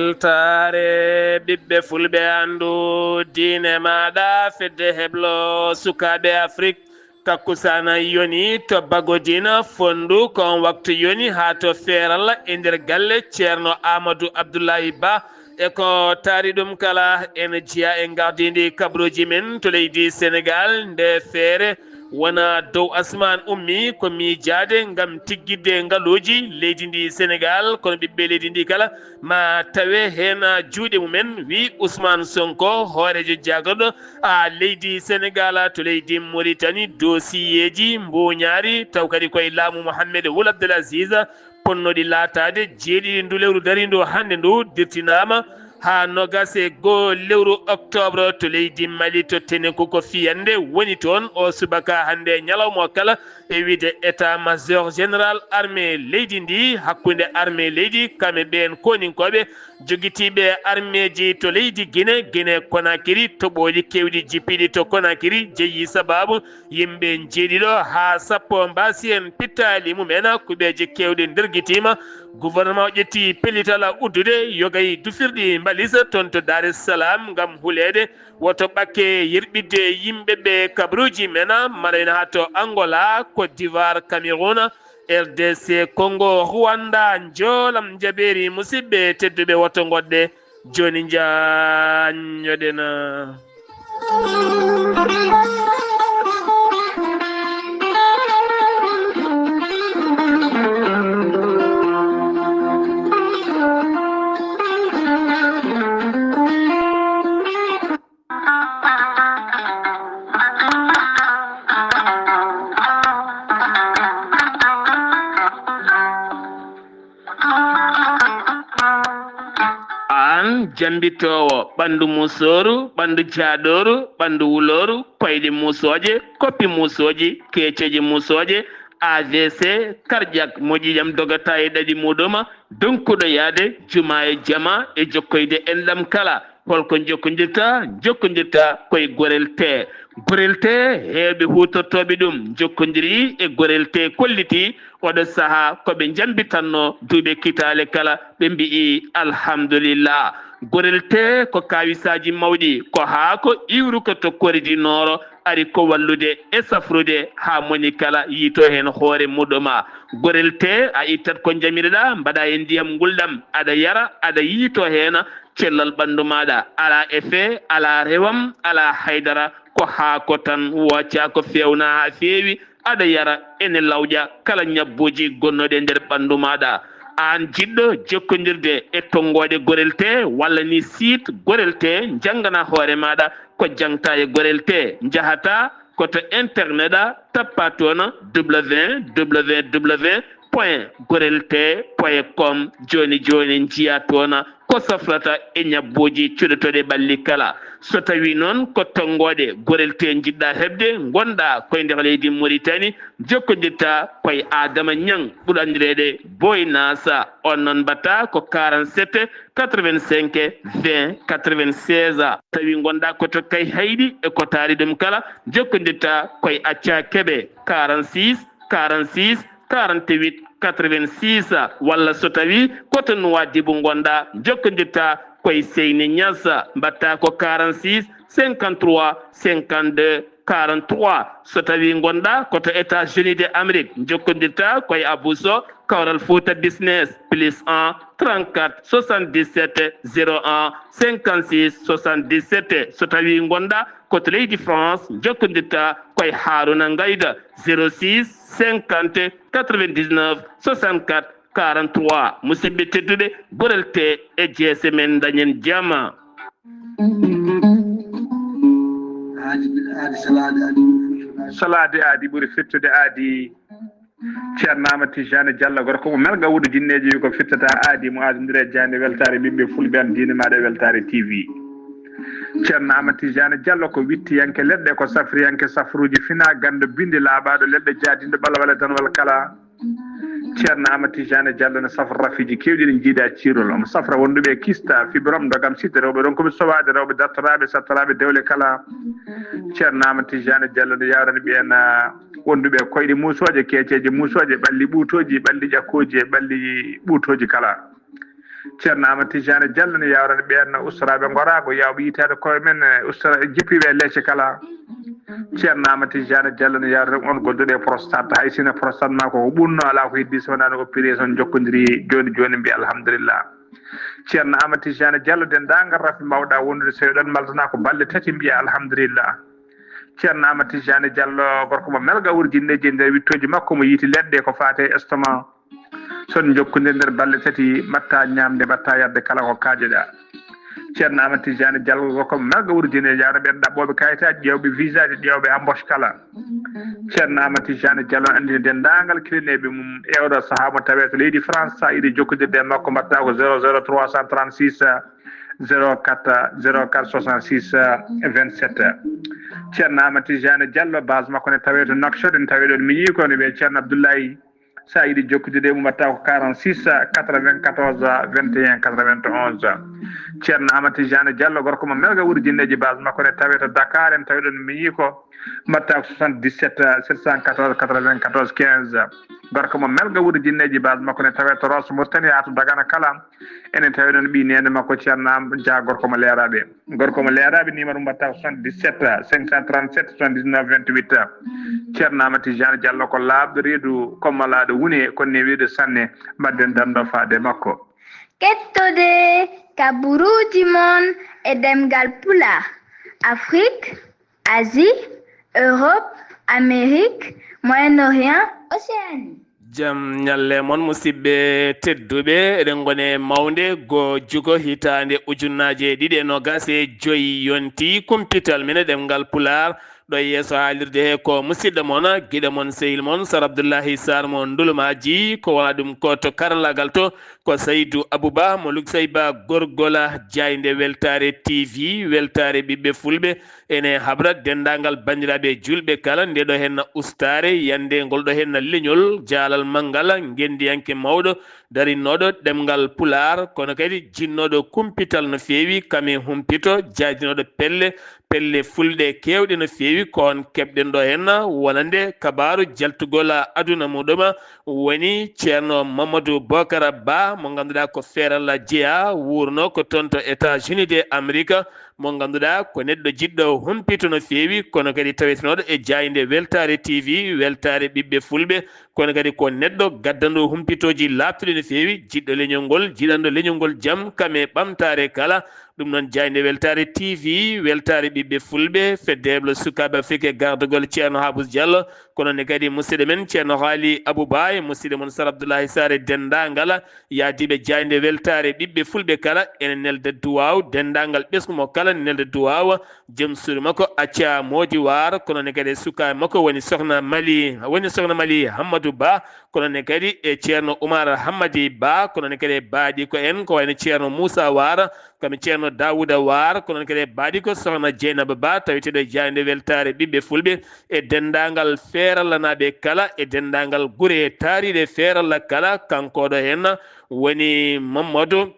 weltare ɓiɓɓe fulɓe andu diine maɗa fedde heblo sukaɓe afrique takkusana yoni to bagodina fondu kon waktu yoni ha to feeral e nder galle ceerno amadou abdoulaye ba e ko taari ɗum kala ene jiya e gardidi kabruji men to leydi sénégal nde feere wona dow asman ummi ko miijade ngam tiggidde ngaaluji leydi ndi sénégal kono ɓiɓɓe leydi ndi kala ma tawe hen juuɗe mumen wi ousmane sonko hoorejo jagorɗo leydi sénégal to leydi mauritanie dossier ji mbuñaari taw kadi koye laamu mouhammed wul abdoul asis ponnoɗi laatade jeeɗiɗi ndu lewru darindu hande ndu dirtinama ha nogase go lewru octobre to leydi mali to tenenko ko fiyande woni toon o subaka hande ñalawma kala e wiide état major général armée leydi ndi hakkude armée leydi kamɓe ɓen koninkoɓe joguitiɓe armée ji to leydi guine konakiri toɓoji kewɗi jippiɗi to konakiri jeeyi sababu yimɓe jeeɗiɗo ha sappo mbasi en pittali mumen kuɓeje kewɗe nderguitima gouvernement ƴetti pellitala uddude yogay dufirɗi mbalisa toon to dar es salam gam hulede woto ɓakke yerɓidde yimɓeɓe kabruji men marayna ha to angola côte d'ivoire cameroun rdc congo rwanda joolam jaɓeri musidɓe tedduɓe woto goɗɗe joni jañoɗena jambitowo ɓandu musoru ɓandu jaaɗoru ɓandu wuloru koyɗe musoje koppi musoji keceji musoje avc cardiaque moƴƴiƴam dogata e ɗaɗi muɗuma donkuɗo yaade juma e jama e jokkoyde enɗam kala holko jokkodirta koye gorel te heewɓe hutortoɓe ɗum jokkodiri e gorel te kolliti oɗo saaha koɓe jambitanno duuɓe kitale kala ɓe mbi'i alhamdulillah gorel te ko kawisaji mawɗi ko haa ko iwru ko tokkoridi nooro ari ko wallude e safrude ha moni kala yiito hen hoore muɗuma gorel te a ittat ko jamireɗa mbaɗa e ndiyam gulɗam aɗa yara aɗa yiito hen cellal ɓandu maɗa ala effet ala rewam ala haydara ko haako tan wocca ko fewna ha feewi aɗa yara ene lawƴa kala ñabbuji gonnoɗe nder ɓandu maɗa an jiɗɗo jokkodirde e tongoɗe gorel te walla ni site gorel te janggana hoore maɗa ko jangta e gorel te jahata koto internet tappa toon www.gorelte.com joni jiya toon ko safrata e ñabbuji cuɗotoɗe ɓalli kala so tawi noon ko tongoɗe gorel te jiɗɗa hebde gonɗa koye nder leydi mauritanie jokkodirta koye adama ñang ɓuuri andirede boy nasa on noon mbatta ko 47 85 20 96 tawi gonɗa koto kay hayɗi e ko taari ɗum kala jokkodirta koye acca keɓe 46 48 86 walla so tawi koto Nouadhibou gonɗa jokkodirta koye Seyni Niassa mbatta ko 46 53 52 43 so tawi gonɗa koto États-Unis de Amérique jokkodirta koye Abousso Kawral Fouta Business +1 34 77 01 56 77 so tawi gonɗa koto leydi France jokkodirta koye Haruna Ngayda 06 50 99 64 43 musidɓe tedduɓe gorel te e jeese men dañen jama salade aadi ɓuuri fettude aadi ceernama tijane diallo gorko mo melga wuudo jinneji wi ko fittata aadi mo adodiri e jande weltare ɓiɓɓe fulɓe an diine maɗa e weltare tv ceerno Amadou Tidiane Diallo ko wittiyanke leɗɗe ko safriyanke safruji fina gando binde laaɓaɗo leɗɗe jaadinde ɓalawala danwal kala ceerno Amadou Tidiane Diallo ne safra rafiji kewɗi ɗi jiiɗa cirol omo safra wonduɓe kista fibrom dogam sidde rewɓe ɗon komi sowade rewɓe dartoraɓe sattaraɓe dewle kala ceerno Amadou Tidiane Diallo ne yawrani ɓen wonduɓe koyɗe musoje keeceje musoje ɓalli ɓuutoji ɓalli ƴakkoji e ɓalli ɓuutoji kala ceerno Amadou Tidiane Diallo ne yawrani ɓeen ustaraɓe gorago yawɓe yitede koye men ustara jippiɓe lecce kala ceerno Amadou Tidiane Diallo ne yawrani on golduɗo e prostate hay sino prostate ma ko ɓurno ala ko heddi so wonano opération jokkodiri joni joni mbiya alhamdulillah ceerno Amadou Tidiane Diallo dendagal rafi mbawɗa wondude so ɗon maltana ko balɗe tati mbiya alhamdulillah ceerno Amadou Tidiane Diallo gorko mo melga wurjinneji e nder wittoji makko mo yiiti leɗɗe ko fate estomac son jokkodiri nder balɗe tati mbatta ñamde mbatta yadde kala ko kaajeɗa ceerno Amadou Tidiane Diallo gorko mo melga wurjinneji yawno ɓen ɗaɓɓoɓe kayitaji ƴewɓe visa ji ƴewɓe embauche kala ceerno Amadou Tidiane Diallo andini dendagal kilineɓe mum e oɗo saaha mo tawe to leydi France sa yiiɗi jokkodirde e makko mbatta ko 00 336 04 04 66 27 ceerno Amadou Tidiane Diallo base makko ne tawe to Nouakchott ne tawe ɗon mi yii ko ne wiye ceerno Abdoulaye sa yiiɗi jokkodirde mum mbatta ko 46 94 21 91 ceerno Amadou Tidiane Diallo gorko mo melga wurjinneji base makko ne tawe to Dakar en tawi ɗon mi yii ko mbatta ko 77 714 94 15 gorko mo melga wurjinneji base makko ne tawe to Rosso Mauritanie ha to Dagana kala enen tawi ɗon ɓi nene makko ceerno Dia gorko mo leeraɓe numéro mbatta ko 77 537 79 28 ceerno Amadou Tidiane Diallo ko laaɓɗo reedu kommalaɗo wune kono ne wiide sanne mbadden damɗo faade makko kettode kaburuji mon e demgal pula Afrique Asie Europe Amérique Moyen-Orient Océanie jam nyalle mon musidɓe tedduɓe eɗen gone mawde go jugo hitande ujunnaje ɗiɗi e nogas e joyi yonti kumpital men ɗemgal pular ɗo yeeso haalirde he ko musidɗo mon guiɗo mon sehil mon Sar Abdoullahi Sar mo ndulumaji ko wona ɗum ko to karallagal to ko Saydou Abouba mo luksay ba gorgola jayde weltare TV weltare ɓiɓɓe fulɓe ene habra dendagal bandiraɓe julɓe kala ndeɗo henna ustare yande ngol ɗo henna leñol jaalal manggal gendiyanke mawɗo darinoɗo ɗemgal pular kono kadi jinnoɗo kumpital no feewi kame humpito jaadinoɗo pelle fulɗe kewɗe no feewi kon keɓɗen ɗo henna wonande kabaru jaltugol aduna muɗum woni ceerno Mamadou Bocara Ba mo ganduɗa ko feeralla jeeya wurno ko toon to États-Unis de Amérique mo ganduɗa ko neɗɗo jiɗɗo humpito no feewi kono kadi tawetenoɗo e jayde weltare TV weltare ɓiɓɓe fulɓe kono kadi ko neɗɗo gaddanɗo humpitoji labtuɗe no feewi jiɗɗo leñol ngol jiɗanɗo leñol ngol jaam kame ɓamtare kala ɗum noon jayde weltare TV weltare ɓiɓɓe fulɓe feddeɓlo sukaɓe Afrique gardugol ceerno Habous Diallo kono ne kadi musidɗo men ceerno Haali Abouba e musidɗo mon Sar Abdoulahi Sare dendagal yaadiɓe jayde weltare ɓiɓɓe fulɓe kala ene nelde duwaw dendagal ɓesgumo kala nelde duwaw joom suudu makko acca moodi war kono ne kadi sukaɓe makko woni sohna Mali Hammadou Ba kono ne kadi e ceerno Oumar Hammadi Ba kono ne kadi baaɗi ko en ko wayno ceerno Moussa War kami ceerno Dawouda War kono kadi baaɗi ko sohna Dieynaba Ba tawiteɗo jayde weltare ɓiɓɓe fulɓe e dendagal feerallanaɓe kala e dendagal guure taariɗe feeralla kala kankoɗo hen woni Mamadou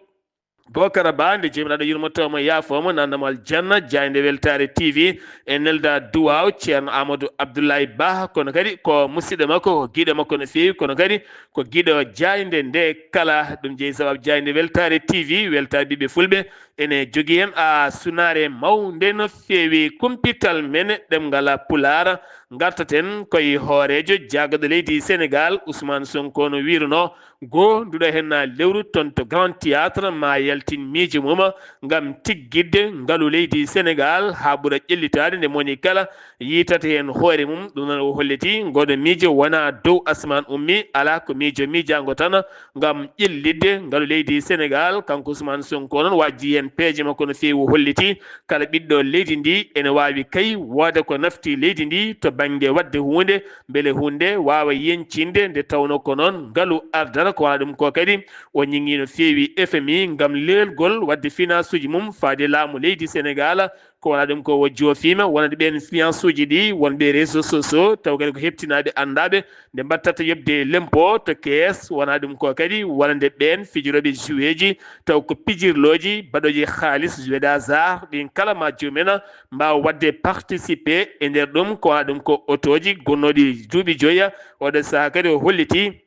Bocara Ba nde jomiraɗo yurmotomo yaafomo nandamo aljanna jayde weltare TV e nelda duwaw ceerno Amadou Abdoulaye Ba kono kadi ko musidɗo makko ko guiɗo makko no feewi kono kadi ko guiɗo jayde nde kala ɗum jeeyi sababu jayde weltare TV weltare ɓiɓɓe fulɓe ene jogui hen a sunare mawde no feewi kumpital men ɗemgal pular gartaten koye hoorejo jagaɗo leydi Sénégal Ousmane Sonko no wiruno nduɗo hen lewru toon to Grand Théâtre ma yaltin miijo mum gam tiggidde ngaalu leydi Sénégal ha ɓuura ƴellitade nde moni kala yitata hen hoore mum ɗum noon o holliti ngoɗo miijo wona dow asman ummi ala ko miijo miijango tan gam ƴellidde ngaalu leydi Sénégal kanko Ousmane Sonko noon wajji hen peeje makko no feewi holliti kala ɓiɗɗo leydi ndi ene wawi kay wooda ko nafti leydi ndi to banggue wadde hunde beele hunde wawa yencinde nde tawno ko noon ngaalu ardata ko wona ɗum ko kadi o ñiŋi no feewi FMI gam leelgol wadde finance uji mum faade laamu leydi Sénégal ko wona ɗum ko wo joofima wonande ɓen finance uji ɗi wonɓe réseaux sociaux taw kadi ko heptinaɓe andaɓe nde mbattata yobde lempo to caisse wona ɗum ko kadi wonande ɓen fijiroɓe jouet ji taw ko pijirloji baɗoji haalis jouet d'hasard ɗin kala ma jomumen mbawa wadde participer e nder ɗum ko wona ɗum ko auto ji gonnoɗi duuɓi joyya oɗo saaha kadi o holliti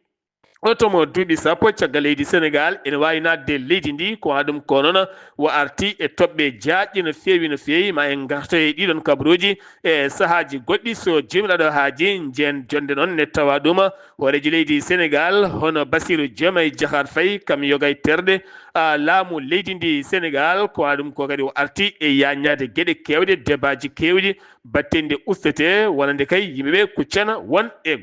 otomo duuɓi sappo caggal leydi sénégal ene wawi nadde leydi ndi ko haɗum ko noon wo arti e toɓɓe jaajƴe no feewi ma en garto e ɗiɗon kabaruji e saahaji goɗɗi so jomiraɗo haaji jen jonde noon ne tawa ɗum horeji leydi sénégal hono Bassirou Diomaye Diakhar Faye kam yoga e terɗe laamu leydi ndi sénégal ko haɗum ko kadi o arti e yaññade gueɗe kewɗe débatji kewɗi battende ustete wonande kay yimɓeɓe kuccana won e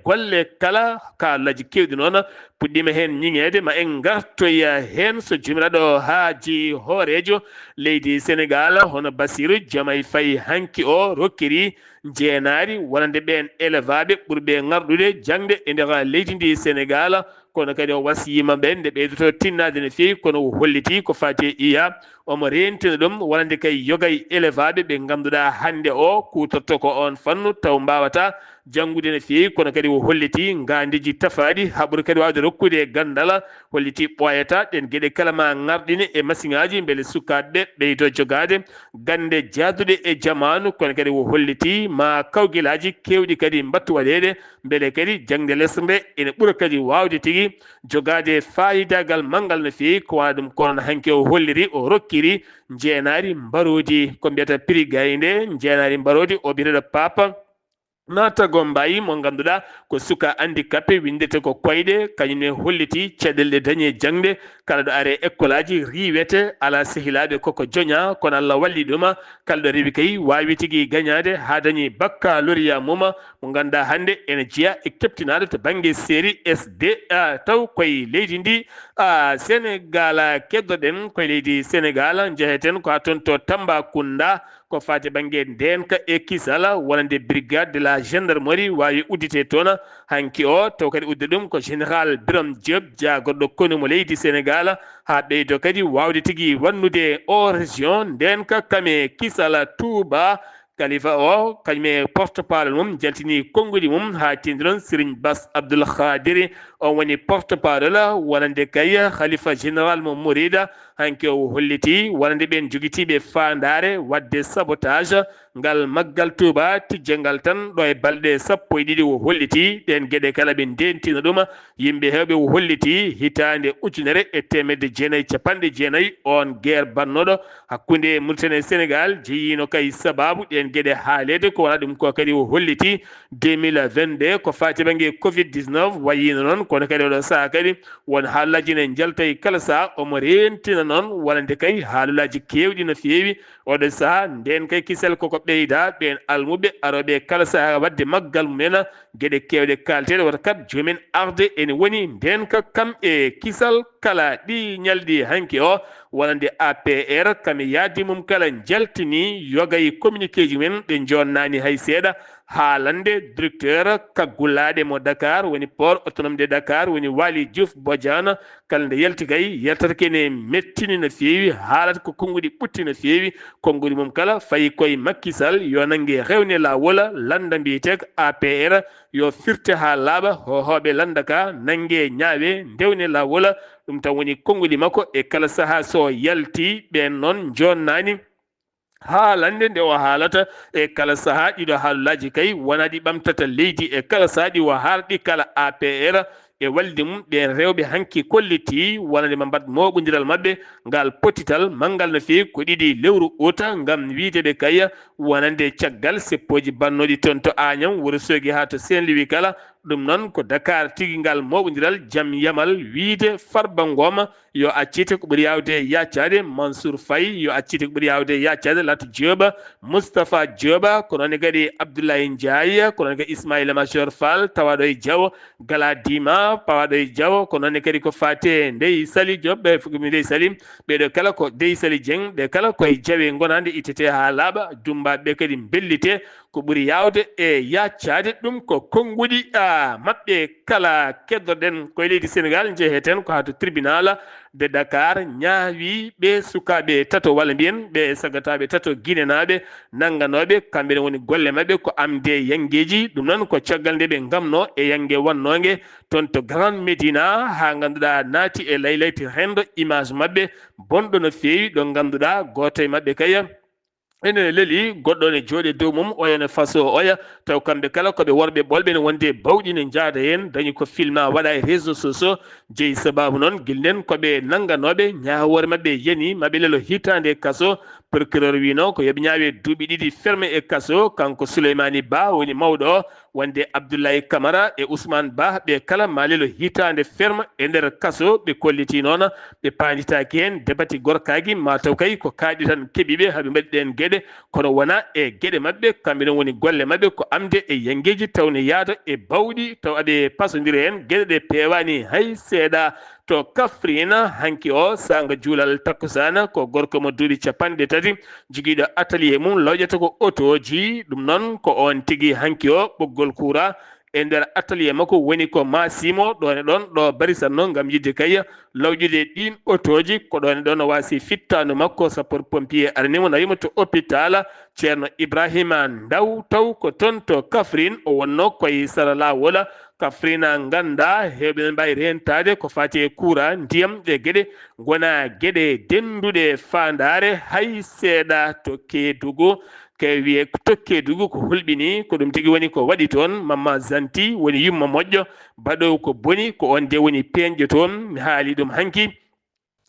golle kala kaalaji kewɗi noon puɗɗima hen ñiŋede ma en gartoya hen so jomiraɗo haaji hoorejo leydi sénégal hono Bassirou Diomaye Faye hanki o rokkiri jeenaari wonande ɓen élevaɓe ɓurɓe ngarɗude jangde e nder leydi ndi sénégal kono kadi o wasiyima ɓe nde ɓeydoto tinnade no feewi kono o holliti ko fati e iya omo rentina ɗum wonande kay yogay élevaɓe ɓe ganduɗa hande o kutorto ko on fannu taw mbawata janngude no feewi kono kadi o holliti ngandiji tafaɗi haɓuri kadi wawde rokkude gandal holliti ɓoyata ɗen gueɗe kala ma ngarɗine e masiŋaji beele sukaɓeɓe ɓeydo jogade gande jaaduɗe e jamanu kono kadi o holliti ma kawguelaji kewɗi kadi mbattu waɗede beele kadi jangde less nde ene ɓuura kadi wawde tigui jogade fayidagal manggal no feewi ko waɗa ɗum kono hanke o holliri o rokkiri jeenari mbarodi ko mbiyata prix gaynde jeenari mbarodi o biteɗo papa natago mbayi mo ganduɗa ko suka handicapé windete ko koyɗe kañumne holliti caɗele dañe jangde kala ɗo are école aji riwete ala sehilaɓe koko joña kono Allah walli ɗum kala ɗo rewi kay wawi tigui gagnade ha dañi baccalauréat mum mo ganduɗa hande ene jeeya e keptinade to banggue série SD taw koye leydi ndi Sénégal keddoɗen koye leydi Sénégal jeeheten ko ha toon to Tambacounda ko fati banggue ndenka e kisala wonande brigade de la gendarmerie wawi uddite toon hanki o taw kadi udde ɗum ko général Birame Diop jagorɗo konu mo leydi Sénégal ha ɓeydo kadi wawde tigui wannude o région ndenka kame kisala Touba kalifa o kañume porte parole mum jaltini konnguli mum ha tindiron Serigne Bass Abdoul Khadiri on woni porte parole wonande kay khalifa général mo Mourida hanke o holliti wonande ɓen jogitiɓe fandare wadde sabotage ngal maggal Touba tijjangal tan ɗo e balɗe sappo e ɗiɗi o holliti ɗen gueɗe kala ɓe ndentina ɗum yimɓe hewɓe o holliti hitande ujunere e temedde jeenayyi capanɗe jeenayyi on guerre bannoɗo hakkude Mauritanie e Sénégal jeeyino kay sababu ɗen gueɗe haalede ko wona ɗum ko kadi o holliti 2022 ko fati banggue covid 19 wayino noon kono kadi oɗo saaha kadi won haalullaji ne jalta e kala saaha omo rentina noon wonande kay haalullaji kewɗi no feewi oɗo saaha nden kay kisel koko ɓeyda ɓen almuɓe aroɓe kala saaha wadde maggal mumen gueɗe kewɗe kalteɗe wata kat jomumen arde ene woni nden ka kam e kisal kala ɗi ñalɗi hanki o wonande APR kami yaadi mum kala jaltini yogay communiqué ji men ɗe jonnani hay seeɗa haalande directeur kaggulaɗe mo Dakar woni port autonome de Dakar woni Waly Diouf Bodiane kala nde yalti kay yaltata kene mettini no feewi haalata ko konngudi ɓutti no feewi konngudi mum kala fayi koye Macky Sall yo nangue rewne lawol landa mbiyeteko APR yo firte ha laaɓa hohoɓe landa ka nangue ñaawe ndewne lawol ɗum tan woni konngudi makko e kala saaha so yalti ɓen noon jonnani haalande nde o haalata e kala saaha ɗiɗo haalullaji kay wona ɗi ɓamtata leydi e kala saaha ɗi o haalɗi kala APR e walde mum ɓen rewɓe hanki kolliti wonande ma mbat moɓodiral mabɓe ngal potital manggal no feewi ko ɗiɗi lewru ota ngam wiideɓe kay wonande caggal seppoji bannoɗi toon to Agnam Wourossogui ha to Saint-Louis kala ɗum noon ko Dakar tigui ngal moɓodiral jaam yamal wiide Farba Ngom yo accite ko ɓuuri yawde yaccade Mansour Faye yo accite ko ɓuuri yawde yaccade Lat Diop Moustapha Diop ko noon kadi Abdoulaye Ndiaye ko noon kadi Ismaïla Machor Fall tawaɗo e Diaw Galadima pawaɗo e Diaw ko noon kadi ko fate Ndeye Sali Diop ɓe fugumi Ndeye Sali ɓeɗo kala ko Ndeye Sali Dieng ɓe kala koye Diawe gonande ittete ha laaɓa dumbaɓe kadi bellite ko ɓuuri yawde e yaccade ɗum ko konngudi maɓɓe kala keddoɗen koye leydi Sénégal jeeheten ko ha to tribunal de Dakar ñaawi ɓe sukaɓe tato walla mbiyen ɓe sagataɓe tato guinenaɓe nangganoɓe kamɓene woni golle mabɓe ko amde yangueji ɗum noon ko caggal nde ɓe gamno e yangue wannongue toon to Grande Médina ha ganduɗa naati e laylayti rendo image mabɓe bonɗo no feewi ɗo ganduɗa goto e mabɓe kay ene leli goɗɗo ne jooɗe dow mum oyene faso oya taw kamɓe kala koɓe worɓe ɓolɓe ne wonde bawɗi ne jaada hen dañi ko filma waɗa e réseau sociaux jeeyi sababu noon guilnen koɓe nangganoɓe ñawore mabɓe yani maɓe lelo hitande kaso procureur wino ko yooɓe ñaawe duuɓi ɗiɗi ferme e kaso kanko Souleymani Ba woni mawɗo o wonde Abdoulaye Camara e Ousmane Ba ɓe kala ma lelo hitande ferme e nder kaso ɓe kolliti noon ɓe panditaki hen debati gorkaki mataw kay ko kaaɗi tan keeɓiɓe haaɓe mbaɗi ɗen gueɗe kono wona e gueɗe mabɓe kamɓe non woni golle mabɓe ko amde e yengueji tawne yaada e bawɗi taw aɓe pasodiri hen gueɗe ɗe pewani hay seeɗa to Kaffrine hanki o sanga juulal takkusana ko gorko mo duuɓi 30 joguiɗo atelier mum lawƴata ko auto ji ɗum noon ko on tigui hanki o ɓoggol courant e nder atelier makko woni ko Massimo ɗon e ɗon ɗo barisatno gam yidde kay lawƴude ɗin auto ji ko ɗon e ɗon o wasi fittanu makko sapeur pompier arnimo nawimo to hôpital ceerno Ibrahima Ndaw taw ko toon to Kaffrine o wonno koye sara lawol Kaffrine ganda heɓe mbawi rentade ko fati e courant ndiyam ɗe gueɗe gona gueɗe denduɗe fandare hay seeɗa to Kédougou ke wiye to Kédougou ko hulɓini ko ɗum tigui woni ko waɗi toon Mama Zanti woni yumma moƴƴo baɗowo ko boni ko on de woni peñƴo toon mi haali ɗum hanki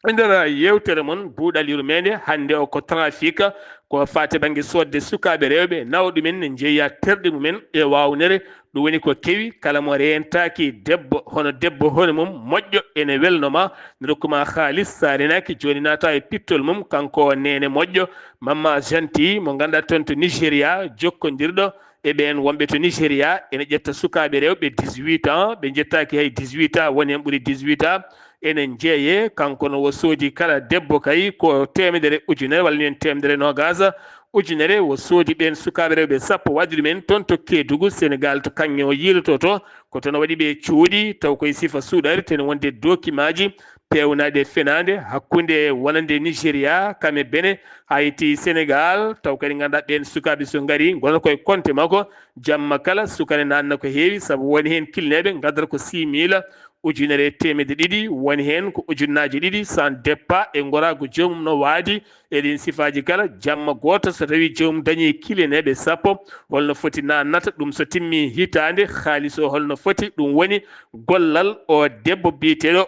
e nder yewtere mon buuɗaliru meɗe hande o ko trafic ko fate banggue sodde sukaɓe rewɓe nawɗumen ne jeeya terɗe mumen e wawnere ɗum woni ko kewi kala mo rentaki debbo hono debbo hono mum moƴƴo ene welnoma ne rokkuma haalis sa renaki joni nata e pittol mum kanko nene moƴƴo Mama Janti mo ganduɗa toon to Nigéria jokkodirɗo e ɓen wonɓe to Nigéria ene ƴetta sukaɓe rewɓe 18 ans ɓe jettaki hay 18 ans woni hen ɓuuri 18 ans enen jeeye kanko no wo soodi kala debbo kay ko 100 ujunere walla nen 120 ujunere wo soodi ɓen sukaɓe rewɓe sappo waddi ɗumen toon to Kédougou Sénégal to kanŋe o yiiloto to ko toon waɗi ɓe cuuɗi taw koye sifa suuɗari tene wonde dokimaji pewnaɗe fenade hakkude wonande Nigéria kame bene Haïti Sénégal taw kadi ganduɗa ɓen sukaɓe so gaari gonata koye compte makko jamma kala sukane nanna ko heewi saabu woni hen kilneɓe gaddata ko 6000 ujunere 200 woni hen ko ujunnaji ɗiɗi sans départ e gorago joomum no waadi eɗin sifaji kala jamma goto so tawi joomum dañi kileneɓe sappo holno foti nannata ɗum so timmi hitande haaliss o holno foti ɗum woni gollal o debbo biyeteɗo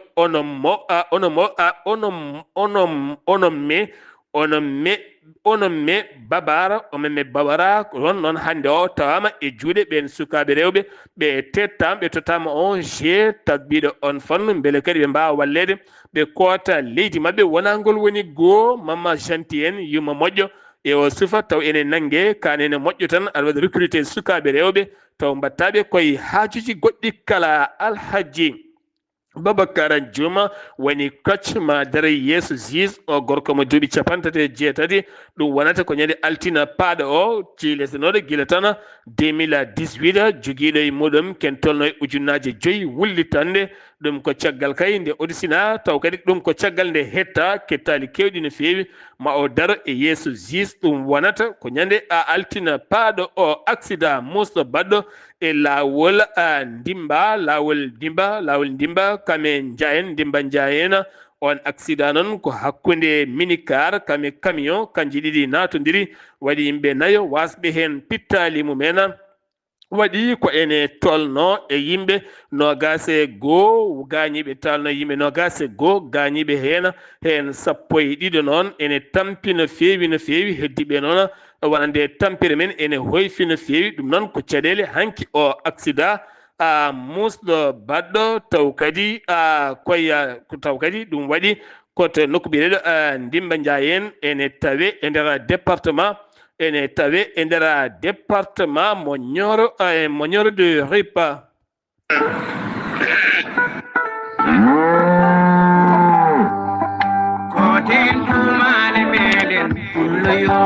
onon me babara omen babara on noon hande o tawama e juuɗe ɓen sukaɓe rewɓe ɓe tettama ɓe tottama on g tabbiɗo on fannu beele kadi ɓe mbawa wallede ɓe koota leydi mabɓe wonagol woni goho Mama Janti en yumma moƴƴo e o sufa taw ene nanggue kanene moƴƴo tan aɗa waɗa recruté sukaɓe rewɓe taw mbattaɓe koye haajuji goɗɗi kala Alhaji Babacar Juma woni coach ma dara yeeso juge o gorko mo duuɓi 38 ɗum wonata ko ñande altina paaɗo o cilesanoɗo guila tan 2018 joguiɗo e muɗum ken tolno e ujunnaje 5 wullitande ɗum ko caggal kay nde odisina taw kadi ɗum ko caggal nde hetta kettali kewɗi no feewi ma o daro e yeeso juge ɗum wonata ko ñande altina paaɗo o accident musɗo baɗɗo e lawol ndimba kame jayen ndimba jayena on accident noon ko hakkude minicar kame camion kanji ɗiɗi natodiri waɗi yimɓe nayo wasɓe hen pittali mumen waɗi ko ene tolno e yimɓe nogase goo gañiɓe talno yimɓe nogase goo gañiɓe hen sappo e ɗiɗi noon ene tampi no feewi heddiɓe noon wonande tampere men ene hoyfi no feewi ɗum noon ko caɗele hanki o accident musɗo baɗɗo taw kadi taw kadi ɗum waɗi koto nokku biyeɗo ndimba jayen ene tawe e nder département mo Nioro de Ripa koten tumale meɗen pulloyo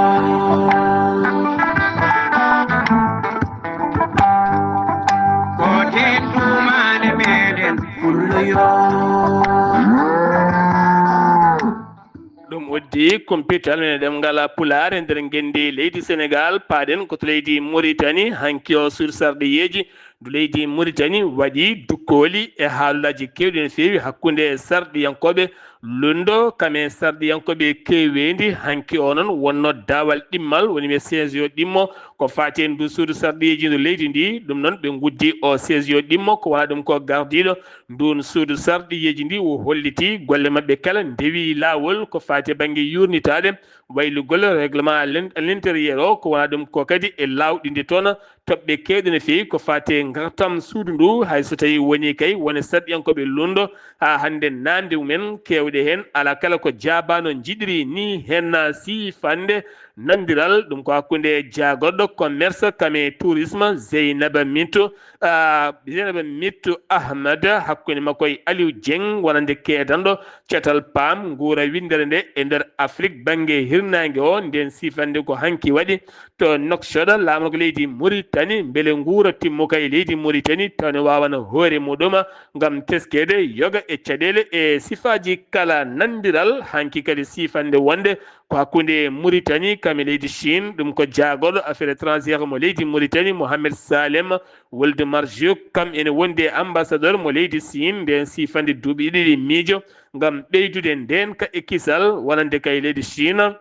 ɗum uddi computal mene ɗemgal pulaar e nder gendi leydi Sénégal paaɗen koto leydi Mauritanie hanki o sur sarɗiyeji do leydi Mauritanie waɗi dukkoli e haalullaji kewɗi no feewi hakkude sarɗiyankoɓe lundo kame sardiyankoɓe kewendi hanki onon wonno dawal ɗimmal woni ɓe sesio ɗimmo ko fati en du suudu sardiji ndu leydi ndi ɗum noon ɓe guddi o sesio ɗimmo ko wona ɗum ko gardiɗo ndun suudu sardiyiji ndi o holliti golle mabɓe kala ndewi lawol ko fati banggue yurnitade waylugol règlement à l'intérieur o ko wona ɗum ko kadi e lawɗi ndi toon toɓɓe kewɗe no fewi ko fati gartam suudu ndu hayso tawi woni kay woni sarɗiyankoɓe lundo ha hande nande mumen kewɗe hen ala kala ko jabano jiɗiri ni hen sifande nandiral ɗum ko hakkude jagorɗo commerce kame tourisme Zeynaba Mintou Ahmad hakkude makko e Aliou Dieng wonande keedanɗo cetal pam guura windere nde e nder Afrique banggue hirnangue o nden sifande ko hanki waɗi to Nouakchott laamu ko leydi Mauritanie beele guura timmuka e leydi Mauritanie tawne wawana hoore muɗum gam teskede yoga e caɗele e sifaji kala nandiral hanki kadi sifande wonde ko hakkude Mauritanie kame leydi Chine ɗum ko jagorɗo affaire étrangère mo leydi Mauritanie Mohamed Salem Wolde Marjouk kam ene wonde ambassadeur mo leydi Chine nden sifande duuɓi ɗiɗi miijo gam ɓeydude nden ka e kisal wonande kay leydi Chine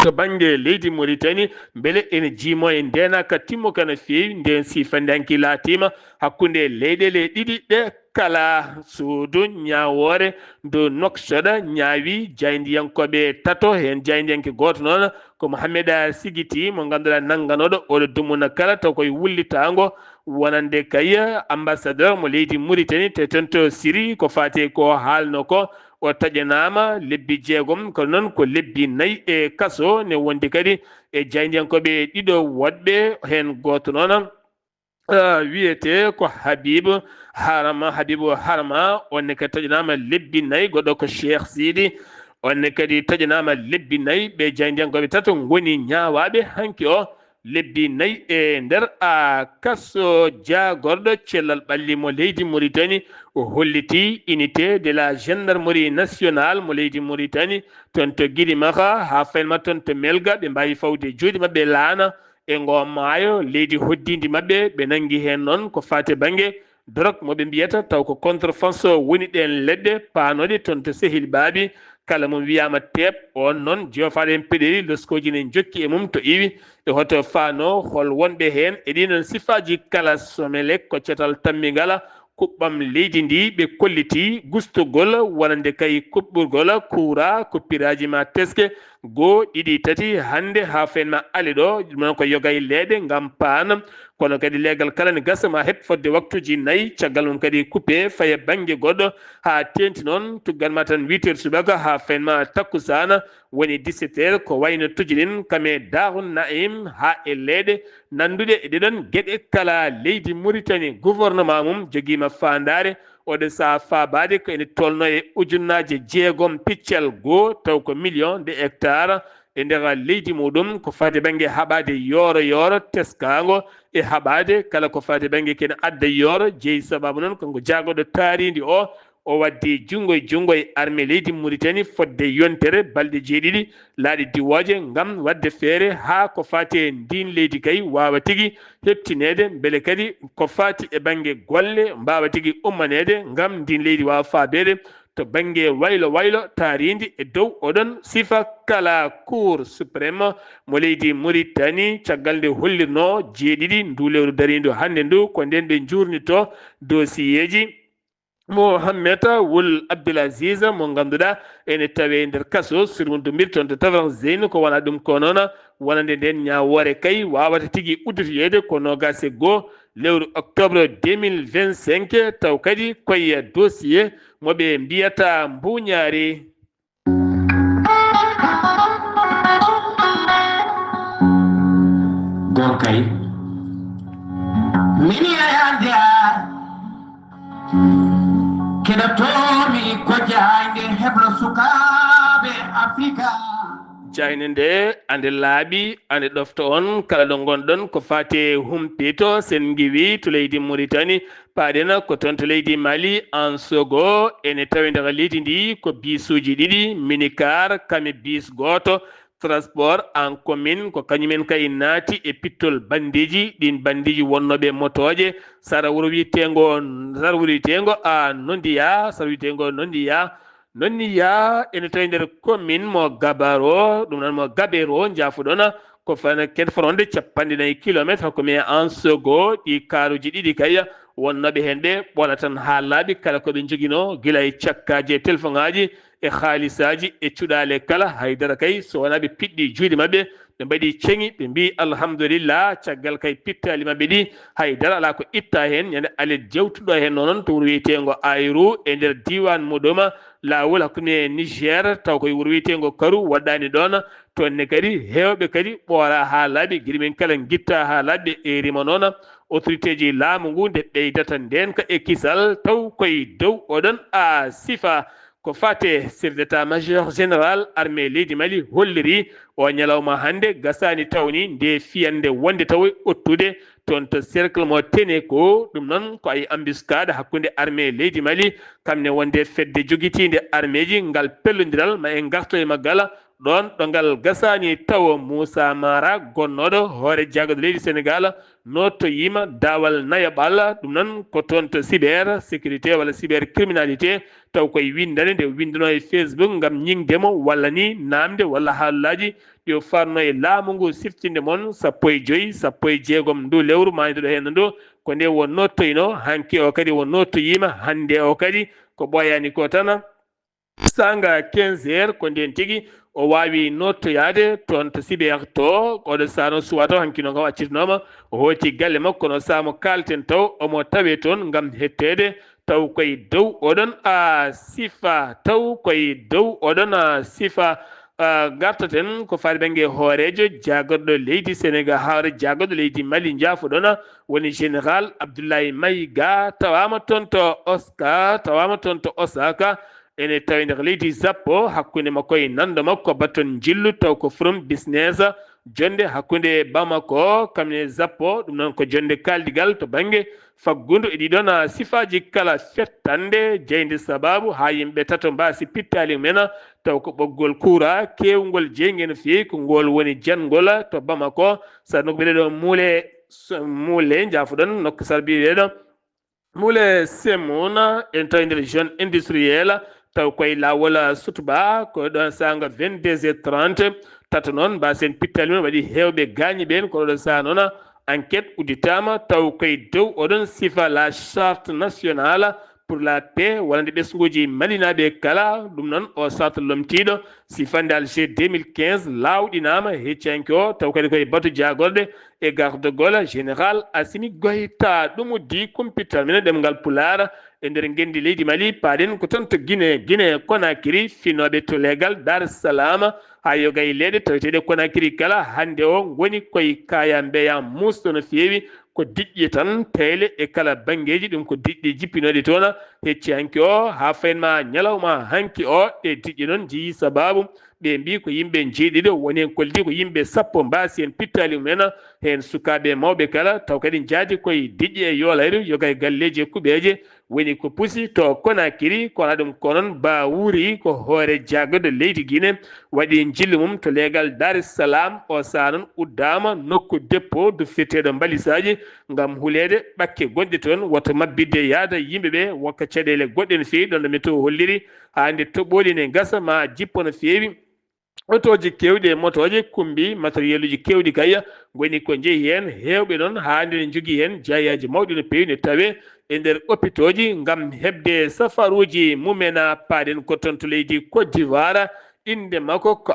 to banggue leydi Mauritanie beele ene jiimo e ndenaka timmuka no fewi nden sifande hanki laatima hakkude leyɗele ɗiɗi ɗe kala suudu ñawore do Nouakchott ñaawi jayndiyankoɓe tato hen jayndiyanke goto noon ko Mohameda Sigiti mo ganduɗa nangganoɗo oɗo dumuna kala taw koye wullitango wonande kay ambassadeur mo leydi Mauritanie te tonto Syrie ko fati ko haalno ko o taƴanama lebbi jeegom kono noon ko lebbi 4 e kaso ne wondi kadi e jayndiyankoɓe ɗiɗo woɗɓe hen goto noon wiyete ko Habibou Harama onne kadi taƴanama lebbi 4 goɗɗo ko Cheikh Sidi onne kadi taƴanama lebbi 4 ɓe jayndiyankoɓe tato goni ñawaɓe hanki o lebbi 4 e nder kaso jagorɗo cellal ɓalli mo leydi Mauritanie o holliti unité de la gendarmerie nationale mo leydi Mauritanie toon to Guiɗimaka ha faynma toon to Melga ɓe mbawi fawde juuɗe mabɓe laana e ngo maayo leydi hoddidi mabɓe ɓe nangi hen noon ko fate banggue drogue moɓe mbiyata taw ko contrefaçon woni ɗen leɗɗe panoɗe toon to Sehil Baabi kala mo wiyama teep on noon jofaɗo en peɗeli loskoji ne jokki e mum to iwi e hoto fano hol wonɓe hen e ɗinon sifaji kala Somelec ko cetal tammigala kuɓɓam leydi ndi ɓe kolliti gustugol wonande kay kuɓɓurgol kuura kuppiraji ma teske 1 2 3 hande ha fenma ali ɗo ɗum ko yoga e leeɗe gam paan kono kadi leegal kala ne gasa ma heɓ fodde waktuji 4 caggal mum kadi coupé faye banggue goɗɗo ha tenti noon tugganma tan 8 heures subaka ha fenma takkusana woni 17 heures ko wayno tujiɗen kame Darou Naim ha e leeɗe nanduɗe e ɗeɗon gueɗe kala leydi Mauritanie gouvernement mum joguima fandare oɗo saha fabade ko ene tolno e ujunnaje 6 piccal 1 taw ko million de hectares e nder leydi muɗum ko fati banggue haɓade yoro teskago e haɓade kala ko fati banggue kene adda yoro jeeyi sababu noon konko jagoɗo taaridi o waddi jungo e armée leydi Mauritanie fodde yontere balɗe 7 laaɗi diwoje gam wadde feere ha ko fati e ndin leydi kay wawa tigui heptinede beele kadi ko fati e banggue golle mbawa tigui ummanede gam ndin leydi wawa faabede to banggue waylo taaridi e dow oɗon sifa kala cour suprême mo leydi Mauritanie caggal nde hollirno 7 ndu lewru darido hande ndu ko nden ɓe jurnito dossier ji Mohamed Wul Abdelaziz mo ganduɗa ene tawe nder kaso surmundu mirton to tavern Zeyne ko wona ɗum ko noon wonande nden ñawore kay wawata tigui uddotoyede ko nogase 1 lewru octobre 2025 taw kadi koye dossier moɓe mbiyata mbuñaari gorkay mini ayande keɗatomi ko jayde heblo sukaɓe Afrika jayne nde ande laaɓi ande ɗofto on kala ɗo gonɗon ko fate humpito sen giwi to leydi Mauritanie paɗena ko toon to leydi Mali en sogo ene tawi nder leydi ndi ko bisuji 2 minicar kame bis goto transport en commune ko kañumen kay naati e pittol bandiji ɗin bandiji wonnoɓe motoje sara wuro wiytengo Nondiya nonni ya ene tawi nder commune mo gabaro ɗum nan mo gabero jafuɗona ko fana ket fronde 40 kilométre ko mi en sego ɗi karuji ɗiɗi kaya wonnoɓe hen ɓe ɓola tan ha laaɓi kala koɓe joguino guila e cakkaji e téléphone aji e haalisaji e cuɗale kala haydara kay so wona ɓe piɗɗi juuɗe mabɓe ɓe mbaɗi ceŋi ɓe mbi alhamdulillah caggal kay pittali mabɓe ɗi haydara ala ko itta hen ñande ale jewtuɗo hen noon to wuuro wiyetengo ayru e nder diwan muɗuma lawol hakkude Niger taw koye wuuro wiyetengo Karu waɗɗani ɗon tonne kadi hewɓe kadi ɓoora ha laaɓi guiɗi men kala guitta ha laaɓi e rima noon autorité ji laamu ngu nde ɓeydata ndenka e kisal taw koye dow oɗon a sifa ko fate chef d'état major général armée leydi Mali holliri o ñalawma hande gasani tawni nde fiyande wonde taw ottude toon to cercle mo tene ko ɗum noon ko ay embuscade hakkude armée leydi Mali kamne wonde fedde joguitide armée ji ngal pellodiral ma en garto e maggal ɗon ɗo ngal gasani taw Moussa Mara gonnoɗo hoore jagode leydi Sénégal noto yima dawal nayaɓal ɗum noon ko toon to cyber sécurité walla cyber criminalité taw koye windane nde windano e Facebook ngam ñingdemo walla ni namde walla haalullaji yo farno e laamu ngu siftinde moon 15 16 ndu lewru mayduɗo hen ndu ko nde wonno toyno hanki o kadi wonno to yima hande o kadi ko ɓoyani ko tan sanga 15 heures ko nden tigui o wawi nottoyade toon to cyber to oɗo sano suwa taw hankino kam accitinoma o hooti galle makko no samo kalten taw omo tawe toon gam hettede taw koye dow oɗon a sifa taw koye dow oɗon a sifa gartaten ko faari banggue hoorejo jagorɗo leydi Sénégal haare jagorɗo leydi Mali jaafuɗon woni général Abdoulaye Mayiga tawama toon to Osaka ene tawi nder leydi Zappo hakkude makko e nando makko batton jillu taw ko from business jonde hakkude Bamako kamne Zappo ɗum noon ko jonde kaldigal to banggue faggudu e ɗiɗon sifaji kala fettande jeyde sababu ha yimɓe tato mbasi pittali men taw ko ɓoggol kuura kewgol jeygue no fewi ko ngol woni jangol to Bamako sa nokku ɗo muule jafuɗon nokku sarbiɗeɗo muule Semouna en tawi nder jeune industriel taw koye lawol Soutba ko ɗon sanga 22h30 tata noon mbasen pittali men waɗi hewɓe gañi ɓen ko ɗo sa noon enquête udditama taw koye dow oɗon sifa la charte nationale pour la paix walla nde ɓesguji malinaɓe kala ɗum noon o charte lomtiɗo sifande Alger 2015 lawɗinama heccanki o taw kadi koye batu jagorɗe e gardegol général Assimi Goïta ɗum uddi kumpital men ɗemgal Pulaar e nder gendi leydi Mali paaɗen ko toon to Guinée Conakry finoɓe to legal Dar es Salaam ha yogay leɗe taweteɗe Conakry kala hande o goni koye kaya mbeya musɗo no fewi ko diƴƴi tan peele e kala bangueji ɗum ko diƴƴi jippinoɗe toon hecci hanki o ha faynma ñalawma hanki o ɗe diƴƴi noon jeeyi sababu ɓe mbi ko yimɓe jeeɗiɗo woni hen kolli ko yimɓe sappo mbasi hen pittali mumen hen sukaɓe mawɓe kala taw kadi jaadi koye diƴƴi e yoolayru yogay galleji e kuɓeje woni ko pusi to Conakry kono ɗum ko noon ba wuuri ko hoore jagorɗo leydi Guinée waɗi jillu mum to legal Dar es Salaam o saa noon uddama nokku dépôt du firteɗo mbalisaji ngam hulede ɓakke gonɗe toon woto mabbidde yaada yimɓeɓe wokka caɗele goɗɗe no fewi ɗon ɗo météo holliri hande toɓoli ne gasa ma jippo no fewi otoji kewɗi e motoje kumbi matériel uji kewɗi kay goni ko jeeyi hen hewɓe noon hande ne jogui hen jayaji mawɗi no pewi ne tawe e nder hôpitaux ji ngam hebde safaruji mumen paaɗen ko toon to leydi Côte d'Ivoire inde makko ko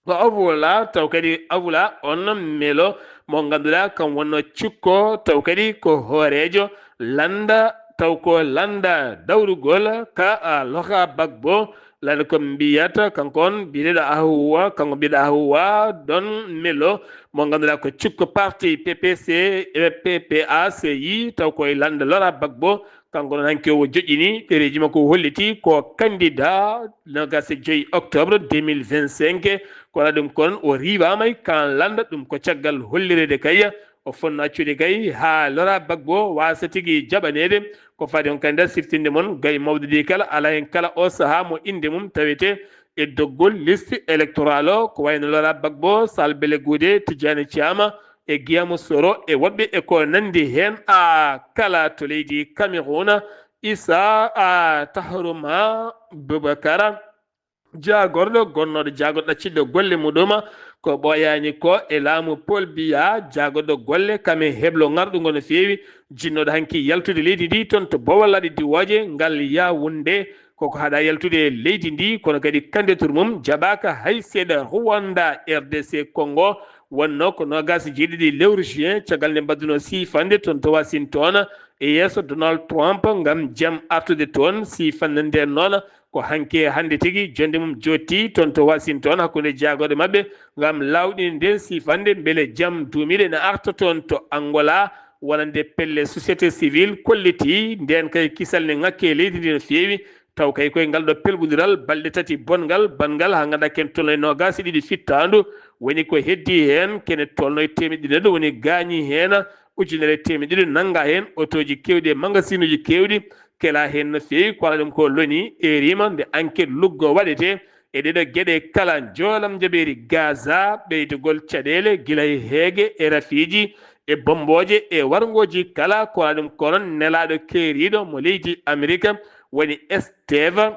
Avola taw kadi Avola on melo mo ganduɗa kam wonno cikko taw kadi ko hoorejo landa taw ko landa dawrugol ka Laurent Gbagbo lana ko mbiyata kanko on mbiɗeɗo ahuwa kanko mbiɗo ahuwa ɗon melo mo ganduɗa ko cikko parti PPC PPACI taw koye landa Laurent Gbagbo kanko noon hanki o joƴƴini ɗereji makko holliti ko candidat no gasa 5 octobre 2025 kono ɗum kon o riwamay kan landa ɗum ko caggal hollirede kay o fonno accude kay ha Laurent Gbagbo wasa tigui jaɓanede ko fadi on kadi nder siftinde moon gay mawɗo ɗi kala ala hen kala o saaha mo inde mum tawete e doggol liste électoral o ko wayno Laurent Gbagbo Salbele Goudé Tidiane Thiam e giyamo soro e woɓɓe e ko nandi hen kala to leydi Cameroun Issa Tahruma Boubacara jagorɗo gonnoɗo jagoɗo ɗacciɗo golle muɗum ko ɓoyani ko e laamu Paul Biya jagoɗo golle kame heblo ngarɗugo no fewi jinnoɗo hanki yaltude leydi ndi toon to Bowal waɗi diwoje ngal Yaoundé koko haɗa yaltude leydi ndi kono kadi candidature mum jaɓaka hay seeɗa Rwanda RDC Congo wonno ko nogas jiɗiɗi lewru juin caggal nde mbadduno sifande toon to Washington e yeeso Donald Trump ngam jaam artude toon sifande nden noon ko hanke hande tigui jonde mum jotti toon to Washington hakkude jagoɗe mabɓe ngam lawɗi nden sifande beele jaam duumiɗe ne arta toon to Angola wonande pelle société civile kolliti nden kay kisal ne ngakke leydi ndi no fewi taw kay koye ngal ɗo pelɓodiral balɗe tati bongal bangal ha ganduɗa ken tolno e nogas e ɗiɗi fittandu woni ko heddi hen kene tolno e temedde ɗiɗi woni gañi hen ujunere temedde ɗiɗi nanga hen otoji kewɗi e magasin uji kewɗi kela hen no fewi ko waɗa ɗum ko loni e rima nde enquête luggo waɗete e ɗeɗo gueɗe kala joolam jaɓeri Gaza ɓeydugol caɗele guila e heege e rafiji e bomboje e wargoji kala ko waɗa ɗum ko noon nelaɗo keeriɗo mo leydi Amérique woni Steve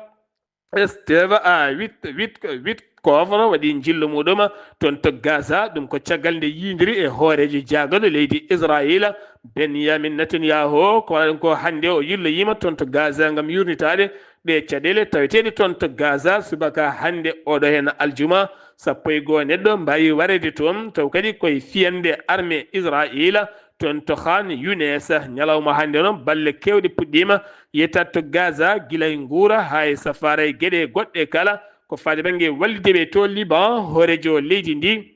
Witkoff waɗi jillu muɗum toon to Gaza ɗum ko caggal nde yidiri e hoorejo jagaɗo leydi Israila Benyamin Netanyahu ko waɗa ɗum ko hande o yilloyima toon to Gaza gam yurnitade ɗe caɗele taweteɗe toon to Gaza subaka hande oɗo hen aljuma 11 neɗɗo mbawi warede toon taw kadi koye fiyande armée Israila toon to Khan Younes ñalawma hande noon balle kewɗe puɗɗima yettat to Gaza guilay guura ha e safara e gueɗe goɗɗe kala ko fade banggue wallideɓe to Liban hoorejo leydi ndi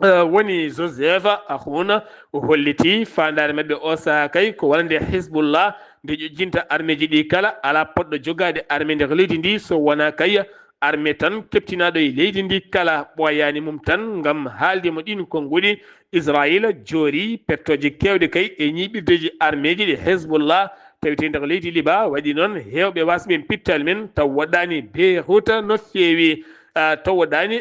woni Joseph Aoun o holliti fandare mabɓe o saaha kay ko wonande Hizbullah nde ƴoƴƴinta armée ji ɗi kala ala poɗɗo jogade armée nder leydi ndi so wona kay armée tan keptinaɗo e leydi ndi kala ɓoyani mum tan gam haaldemo ɗin konguɗi Israila joori pettoje kewɗe kay e ñiɓirdeji armée ji ɗi Hizbullah tawite nder leydi Liba waɗi noon hewɓe wasɓe pittal men taw waɗɗani Beirut no fewi taw waɗɗani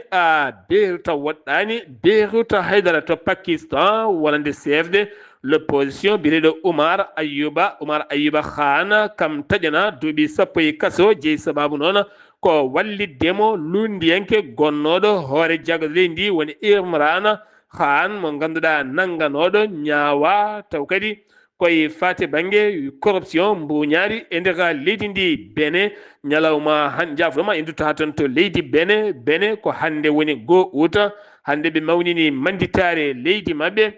Beirut haydara to Pakistan wonande chef de l'opposition bireɗo Oumar Ayuba Khan kam taƴana duuɓi 10 kaso jeeyi sababu noon ko walliddemo lundiyanke gonnoɗo hoore jagade leydi ndi woni Imran Khan mo ganduɗa nangganoɗo ñaawa taw kadi koye fate banggue corruption mbuñaari e nder leydi ndi Benin ñalawma han jafroma e dutta ha toon to leydi Benin ko hande woni 2 août hande ɓe mawnini manditare leydi mabɓe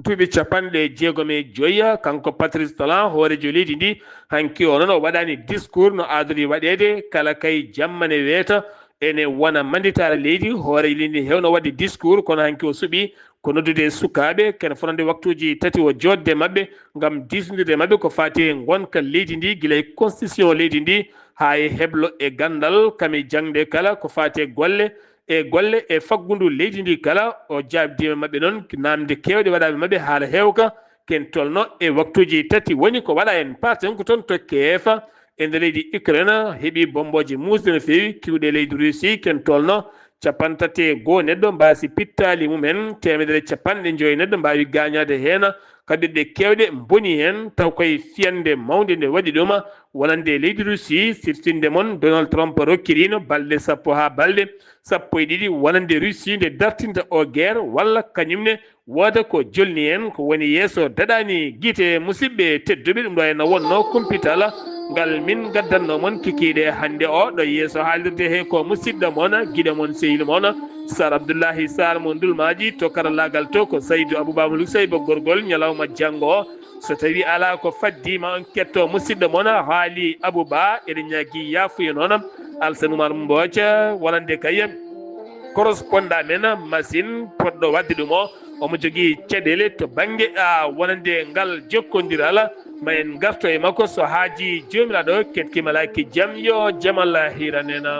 duuɓi 65 kanko Patrice Talon hoorejo leydi ndi hanki o noon o waɗani discours no adori waɗede kala kay jammane weeta ene wona manditare leydi hoorejo leydi ndi hewno wadde discours kono hanki o suuɓi ko noddude sukaɓe kene fonande waktuji tati o jodde mabɓe gam disnodirde mabɓe ko fati gonka leydi ndi guila e constitution leydi ndi ha e heblo e gandal kami jangde kala ko fati golle e faggudu leydi ndi kala o jabdima mabɓe noon namde kewɗe waɗaɓe mabɓe haala hewka ken tolno e waktuji tati woni ko waɗa en parti on ko toon to keefa e nder leydi Ukraine heeɓi bomboje musde no fewi kiwɗe leydi Russie ken tolno 31 neɗɗo mbasi pittali mumen 150 neɗɗo mbawi gañade hen kaɓirɗe kewɗe boni hen taw koye fiyande mawde nde waɗi ɗum wonande leydi Russie siftinde moon Donald Trump rokkirino balɗe 10 ha balɗe 12 wonande Russie nde dartinta o guerre walla kañumne woda ko jolni hen ko woni yeeso daɗani guite musidɓe tedduɓe ɗum ɗo henno wonno kumpital ngal min gaddanno moon kikiɗe hande o ɗo yeeso haalirde he ko musidɗo moon guiɗo moon sehil moon Sar Abdoullahi Sar mo dulmaji to karallagal to ko Saydou Aboubamou Seybo gorgol ñalawma janggo o so tawi ala ko faddima on ketto musidɗo moon haali Abouba eɗen ñaagui yafuya noon Alsane Oumar Mbodj wonande kay correspondant men machine poɗɗo wadde ɗum o omo jogui caɗele to banggue wonande ngal jokkodiral ma en garto e makko so haaji jomiraɗo ketkimalaki jaam yo jaam Allah hiranena